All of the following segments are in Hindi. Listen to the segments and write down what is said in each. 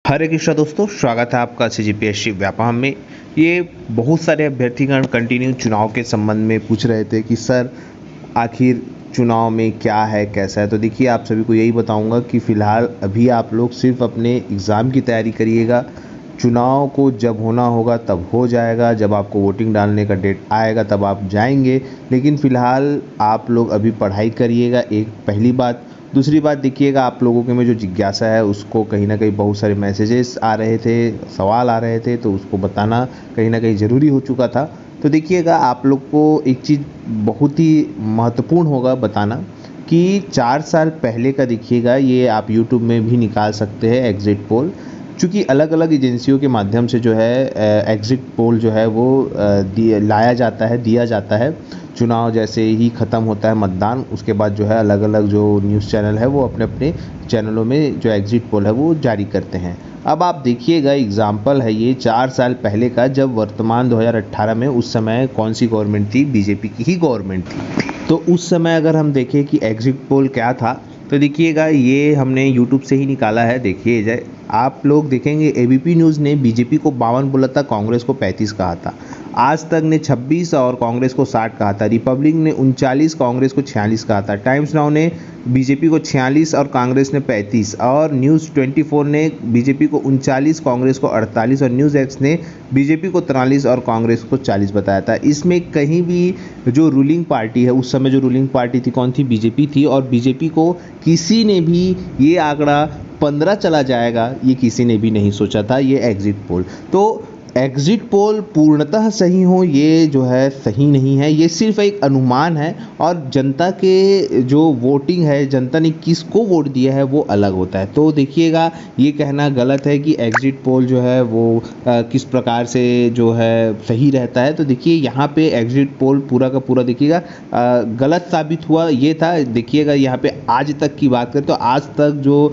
हरे कृष्णा दोस्तों, स्वागत है आपका CGPSC व्यापम में। ये बहुत सारे अभ्यर्थीगण कंटिन्यू चुनाव के संबंध में पूछ रहे थे कि सर आखिर चुनाव में क्या है, कैसा है। तो देखिए, आप सभी को यही बताऊंगा कि फ़िलहाल अभी आप लोग सिर्फ अपने एग्ज़ाम की तैयारी करिएगा। चुनाव को जब होना होगा तब हो जाएगा, जब आपको वोटिंग डालने का डेट आएगा तब आप जाएंगे। लेकिन फ़िलहाल आप लोग अभी पढ़ाई करिएगा, एक पहली बात। दूसरी बात देखिएगा, आप लोगों के में जो जिज्ञासा है उसको कहीं ना कहीं बहुत सारे मैसेजेस आ रहे थे, सवाल आ रहे थे, तो उसको बताना कहीं ना कहीं ज़रूरी हो चुका था। तो देखिएगा, आप लोग को एक चीज़ बहुत ही महत्वपूर्ण होगा बताना कि 4 साल पहले का देखिएगा, ये आप यूट्यूब में भी निकाल सकते हैं एग्ज़िट पोल। चूँकि अलग अलग एजेंसियों के माध्यम से जो है एग्ज़िट पोल जो है वो लाया जाता है, दिया जाता है। चुनाव जैसे ही ख़त्म होता है मतदान, उसके बाद जो है अलग अलग जो न्यूज़ चैनल है वो अपने अपने चैनलों में जो एग्ज़िट पोल है वो जारी करते हैं। अब आप देखिएगा, एग्ज़ाम्पल है ये 4 साल पहले का, जब वर्तमान 2018 में उस समय कौन सी गवर्नमेंट थी, बीजेपी की ही गवर्नमेंट थी। तो उस समय अगर हम देखें कि एग्ज़िट पोल क्या था, तो देखिएगा ये हमने यूट्यूब से ही निकाला है। देखिए जाए, आप लोग देखेंगे एबीपी न्यूज़ ने बीजेपी को 52 बोला था, कांग्रेस को 35 कहा था। आज तक ने 26 और कांग्रेस को 60 कहा था। रिपब्लिक ने 39, कांग्रेस को 46 कहा था। टाइम्स नाउ ने बीजेपी को 46 और कांग्रेस ने 35, और न्यूज़ 24 ने बीजेपी को 39, कांग्रेस को 48, और न्यूज़ एक्स ने बीजेपी को 43 और कांग्रेस को 40 बताया था। इसमें कहीं भी जो रूलिंग पार्टी है, उस समय जो रूलिंग पार्टी थी कौन थी, बीजेपी थी। और बीजेपी को किसी ने भी ये आंकड़ा 15 चला जाएगा, ये किसी ने भी नहीं सोचा था। ये एग्ज़िट पोल, तो एग्ज़िट पोल पूर्णतः सही हो ये जो है सही नहीं है, ये सिर्फ एक अनुमान है। और जनता के जो वोटिंग है, जनता ने किसको वोट दिया है वो अलग होता है। तो देखिएगा, ये कहना गलत है कि एग्ज़िट पोल जो है वो किस प्रकार से जो है सही रहता है। तो देखिए, यहाँ पे एग्ज़िट पोल पूरा का पूरा देखिएगा गलत साबित हुआ। ये था, देखिएगा यहाँ पे आज तक की बात करें तो आज तक जो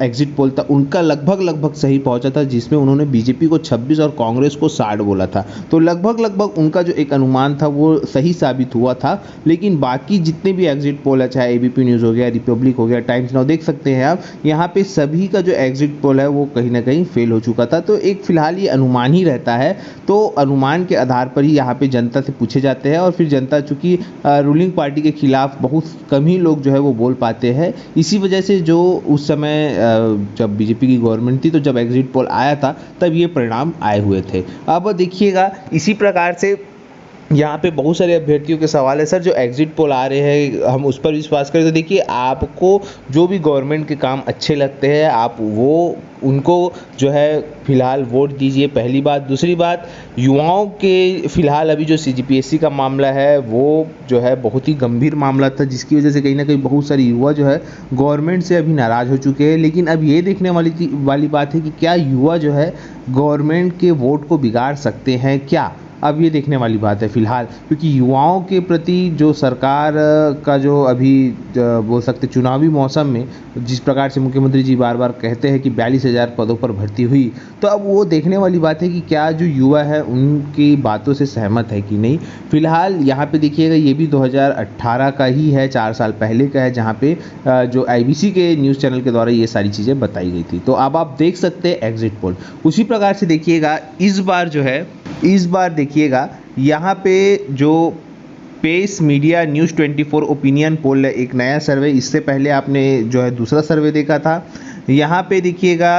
एग्ज़िट पोल था उनका लगभग सही पहुँचा था, जिसमें उन्होंने बीजेपी को 26 और कांग्रेस को 60 बोला था। तो लगभग उनका जो एक अनुमान था वो सही साबित हुआ था। लेकिन बाकी जितने भी एग्ज़िट पोल है, चाहे एबीपी न्यूज़ हो गया, रिपब्लिक हो गया, टाइम्स नाउ, देख सकते हैं आप, यहाँ पे सभी का जो एग्ज़िट पोल है वो कहीं ना कहीं फेल हो चुका था। तो एक फ़िलहाल ये अनुमान ही रहता है। तो अनुमान के आधार पर ही यहाँ पे जनता से पूछे जाते हैं, और फिर जनता चूँकि रूलिंग पार्टी के खिलाफ बहुत कम ही लोग जो है वो बोल पाते हैं। इसी वजह से जो उस समय जब बीजेपी की गवर्नमेंट थी, तो जब एग्ज़िट पोल आया था तब ये परिणाम आए हुए थे। अब देखिएगा, इसी प्रकार से यहाँ पे बहुत सारे अभ्यर्थियों के सवाल है, सर जो एग्ज़िट पोल आ रहे हैं हम उस पर विश्वास करें। तो देखिए, आपको जो भी गवर्नमेंट के काम अच्छे लगते हैं आप वो उनको जो है फ़िलहाल वोट दीजिए, पहली बात। दूसरी बात, युवाओं के फ़िलहाल अभी जो CGPSC का मामला है वो जो है बहुत ही गंभीर मामला था, जिसकी वजह से कहीं ना कहीं बहुत सारे युवा जो है गवर्नमेंट से अभी नाराज़ हो चुके हैं। लेकिन अब ये देखने वाली बात है कि क्या युवा जो है गवर्नमेंट के वोट को बिगाड़ सकते हैं क्या। अब ये देखने वाली बात है फ़िलहाल, क्योंकि युवाओं के प्रति जो सरकार का जो अभी बोल सकते चुनावी मौसम में जिस प्रकार से मुख्यमंत्री जी बार बार कहते हैं कि 42,000 पदों पर भर्ती हुई, तो अब वो देखने वाली बात है कि क्या जो युवा है उनकी बातों से सहमत है कि नहीं। फ़िलहाल यहाँ पे देखिएगा, ये भी 2018 का ही है, 4 साल पहले का है, जहाँ पे जो IBC के न्यूज़ चैनल के द्वारा ये सारी चीज़ें बताई गई थी। तो अब आप देख सकते हैं एग्ज़िट पोल। उसी प्रकार से देखिएगा, इस बार देखिएगा यहाँ पे जो Pace media news 24 opinion poll है, एक नया सर्वे। इससे पहले आपने जो है दूसरा सर्वे देखा था। यहाँ पे देखिएगा,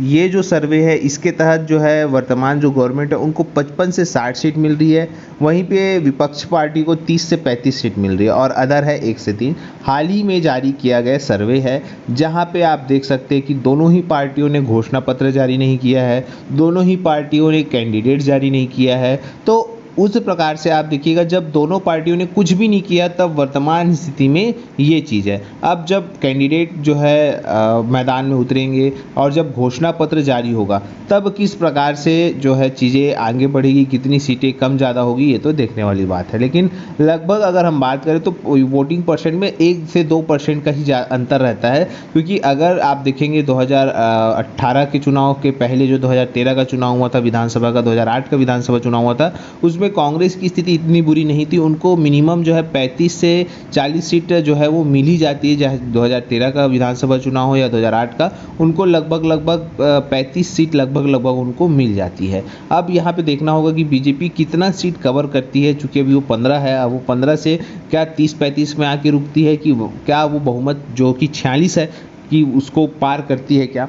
ये जो सर्वे है इसके तहत जो है वर्तमान जो गवर्नमेंट है उनको 55 से 60 सीट मिल रही है। वहीं पे विपक्ष पार्टी को 30 से 35 सीट मिल रही है, और अदर है 1 से 3। हाल ही में जारी किया गया सर्वे है, जहाँ पे आप देख सकते हैं कि दोनों ही पार्टियों ने घोषणा पत्र जारी नहीं किया है, दोनों ही पार्टियों ने कैंडिडेट जारी नहीं किया है। तो उस प्रकार से आप देखिएगा, जब दोनों पार्टियों ने कुछ भी नहीं किया तब वर्तमान स्थिति में ये चीज़ है। अब जब कैंडिडेट जो है मैदान में उतरेंगे और जब घोषणा पत्र जारी होगा तब किस प्रकार से जो है चीज़ें आगे बढ़ेगी, कितनी सीटें कम ज़्यादा होगी, ये तो देखने वाली बात है। लेकिन लगभग अगर हम बात करें तो वोटिंग परसेंट में 1 से 2% का ही अंतर रहता है। क्योंकि अगर आप देखेंगे 2018 के चुनाव के पहले जो 2013 का चुनाव हुआ था विधानसभा का, 2008 का विधानसभा चुनाव हुआ था, उसमें उसमें कांग्रेस की स्थिति इतनी बुरी नहीं थी, उनको मिनिमम जो है 35 से 40 सीट जो है वो मिल ही जाती है, चाहे 2013 का विधानसभा चुनाव हो या 2008 का, उनको लगभग 35 सीट लगभग उनको मिल जाती है। अब यहाँ पे देखना होगा कि बीजेपी कितना सीट कवर करती है, चूँकि अभी वो 15 है, अब वो 15 से क्या 30-35 में आके रुकती है, कि क्या वो बहुमत जो कि 46 है कि उसको पार करती है क्या,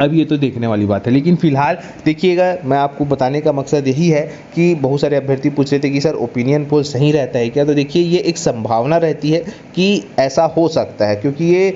अब ये तो देखने वाली बात है। लेकिन फिलहाल देखिएगा, मैं आपको बताने का मकसद यही है कि बहुत सारे अभ्यर्थी पूछ रहे थे कि सर ओपिनियन पोल सही रहता है क्या, तो देखिए ये एक संभावना रहती है कि ऐसा हो सकता है, क्योंकि ये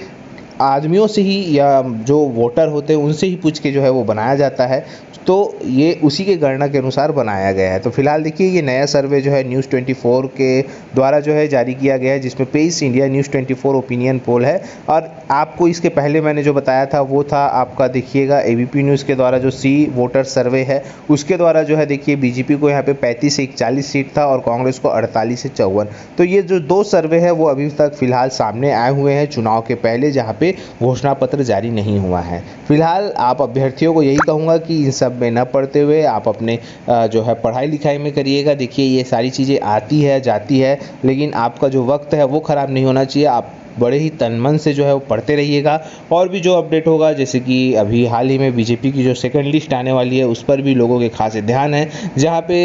आदमियों से ही या जो वोटर होते हैं उनसे ही पूछ के जो है वो बनाया जाता है, तो ये उसी के गणना के अनुसार बनाया गया है। तो फिलहाल देखिए ये नया सर्वे जो है न्यूज़ 24 के द्वारा जो है जारी किया गया है, जिसमें Pace India news 24 opinion poll है। और आपको इसके पहले मैंने जो बताया था वो था आपका, देखिएगा एबीपी न्यूज़ के द्वारा जो सी वोटर सर्वे है उसके द्वारा जो है देखिए बीजेपी को यहाँ पे 35 से 41 सीट था और कांग्रेस को 48 से 54। तो ये जो दो सर्वे है वो अभी तक फिलहाल सामने आए हुए हैं चुनाव के पहले, जहाँ पे घोषणा पत्र जारी नहीं हुआ है। फिलहाल आप अभ्यर्थियों को यही कहूँगा कि इन सब में न पढ़ते हुए आप अपने जो है पढ़ाई लिखाई में करिएगा। देखिए ये सारी चीज़ें आती है जाती है, लेकिन आपका जो वक्त है वो ख़राब नहीं होना चाहिए। आप बड़े ही तन मन से जो है वो पढ़ते रहिएगा। और भी जो अपडेट होगा, जैसे कि अभी हाल ही में बीजेपी की जो सेकंड लिस्ट आने वाली है उस पर भी लोगों के खास ध्यान है, जहां पे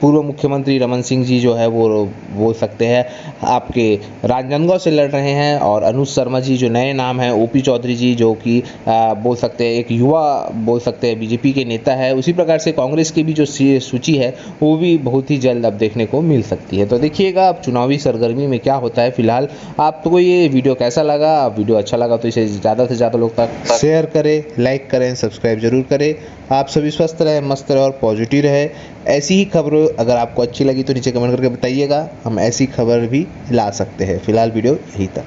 पूर्व मुख्यमंत्री रमन सिंह जी जो है वो बोल सकते हैं आपके राजनांदगांव से लड़ रहे हैं, और अनुज शर्मा जी जो नए नाम है, ओपी चौधरी जी जो कि बोल सकते हैं एक युवा बोल सकते हैं बीजेपी के नेता है। उसी प्रकार से कांग्रेस की भी जो सूची है वो भी बहुत ही जल्द अब देखने को मिल सकती है। तो देखिएगा अब चुनावी सरगर्मी में क्या होता है। फिलहाल आपको ये वीडियो कैसा लगा? वीडियो अच्छा लगा तो इसे ज़्यादा से ज़्यादा लोग तक शेयर करें, लाइक करें, सब्सक्राइब जरूर करें। आप सभी स्वस्थ रहें, मस्त रहें और पॉजिटिव रहें। ऐसी ही खबरें अगर आपको अच्छी लगी तो नीचे कमेंट करके बताइएगा, हम ऐसी खबर भी ला सकते हैं। फिलहाल वीडियो यही तक।